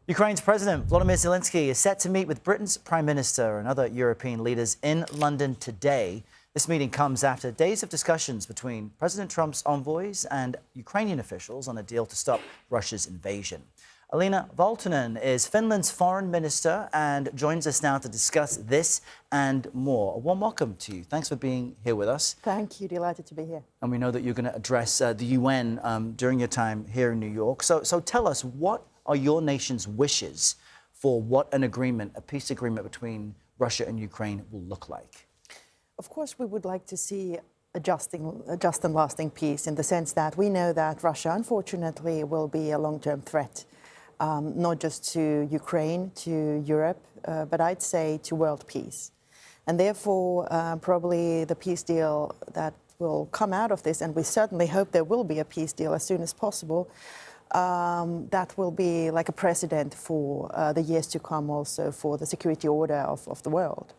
Ukraine's President Volodymyr Zelenskyy is set to meet with Britain's Prime Minister and other European leaders in London today. This meeting comes after days of discussions between President Trump's envoys and Ukrainian officials on a deal to stop Russia's invasion. Elina Valtonen is Finland's foreign minister and joins us now to discuss this and more. A warm welcome to you. Thanks for being here with us. Thank you. Delighted to be here. And we know that you're going to address the UN during your time here in New York. So tell us, what are your nation's wishes for what an agreement, a peace agreement between Russia and Ukraine will look like? Of course, we would like to see a just and lasting peace, in the sense that we know that Russia, unfortunately, will be a long-term threat, not just to Ukraine, to Europe, but I'd say to world peace. And therefore, probably the peace deal that will come out of this, and we certainly hope there will be a peace deal as soon as possible, that will be like a precedent for the years to come, also for the security order of the world.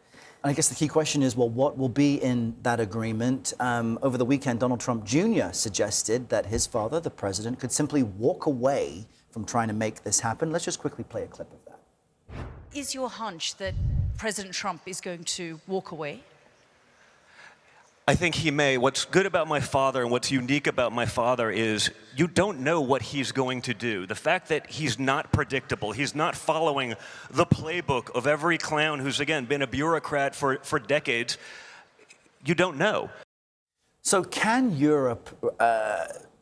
And I guess the key question is, well, what will be in that agreement? Over the weekend, Donald Trump Jr. suggested that his father, the president, could simply walk away from trying to make this happen. Let's just quickly play a clip of that. Is your hunch that President Trump is going to walk away? I think he may. What's good about my father and what's unique about my father is you don't know what he's going to do. The fact that he's not predictable, he's not following the playbook of every clown who's, again, been a bureaucrat for decades, you don't know. So can Europe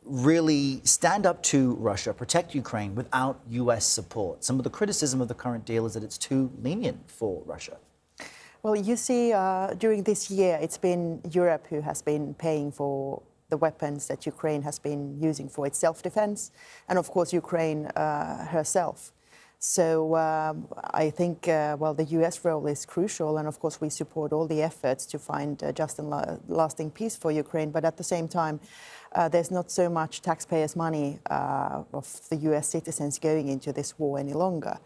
really stand up to Russia, protect Ukraine without U.S. support? Some of the criticism of the current deal is that it's too lenient for Russia. Well, you see, during this year, it's been Europe who has been paying for the weapons that Ukraine has been using for its self-defense, and of course, Ukraine herself. So I think, well, the US role is crucial, and of course, we support all the efforts to find just and lasting peace for Ukraine. But at the same time, there's not so much taxpayers' money of the US citizens going into this war any longer.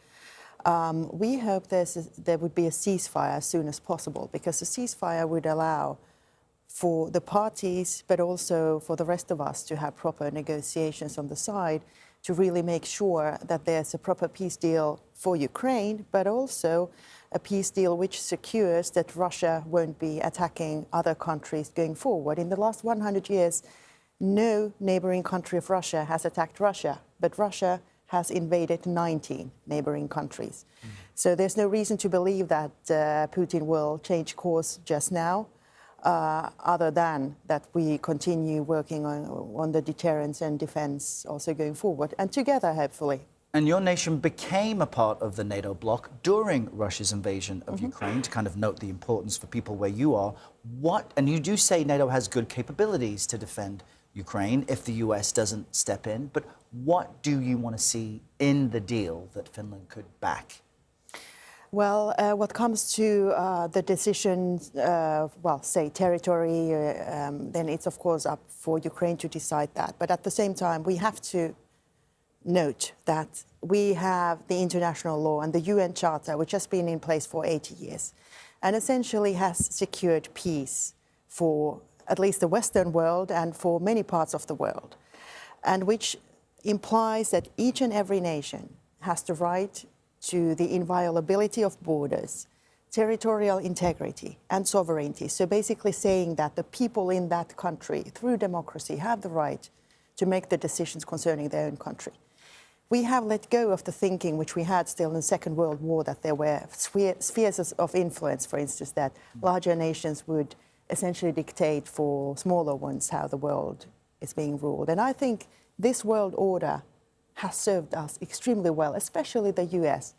We hope there would be a ceasefire as soon as possible, because a ceasefire would allow for the parties, but also for the rest of us, to have proper negotiations on the side to really make sure that there's a proper peace deal for Ukraine, but also a peace deal which secures that Russia won't be attacking other countries going forward. In the last 100 years, no neighboring country of Russia has attacked Russia, but Russia has invaded 19 neighboring countries. So there's no reason to believe that Putin will change course just now, other than that we continue working on the deterrence and defense also going forward, and together, hopefully. And your nation became a part of the NATO bloc during Russia's invasion of Ukraine, to kind of note the importance for people where you are. And you do say NATO has good capabilities to defend Ukraine if the US doesn't step in, but what do you want to see in the deal that Finland could back? Well, what comes to the decision, well, say territory, then it's of course up for Ukraine to decide that. But at the same time, we have to note that we have the international law and the UN Charter, which has been in place for 80 years, and essentially has secured peace for at least the Western world and for many parts of the world, and which implies that each and every nation has the right to the inviolability of borders, territorial integrity and sovereignty. So basically saying that the people in that country, through democracy, have the right to make the decisions concerning their own country. We have let go of the thinking which we had still in the Second World War, that there were spheres of influence, for instance, that larger nations would essentially dictate for smaller ones how the world is being ruled. And I think this world order has served us extremely well, especially the US.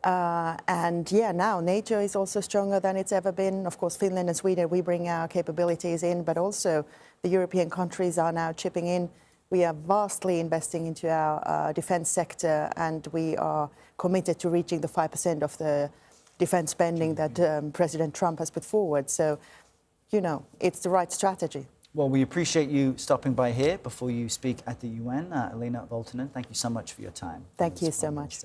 And yeah, now NATO is also stronger than it's ever been. Of course, Finland and Sweden, we bring our capabilities in, but also the European countries are now chipping in. We are vastly investing into our defense sector, and we are committed to reaching the 5% of the defense spending that President Trump has put forward. So, you know, it's the right strategy. Well, we appreciate you stopping by here before you speak at the UN. Elina Valtonen, thank you so much for your time. Thank you so much.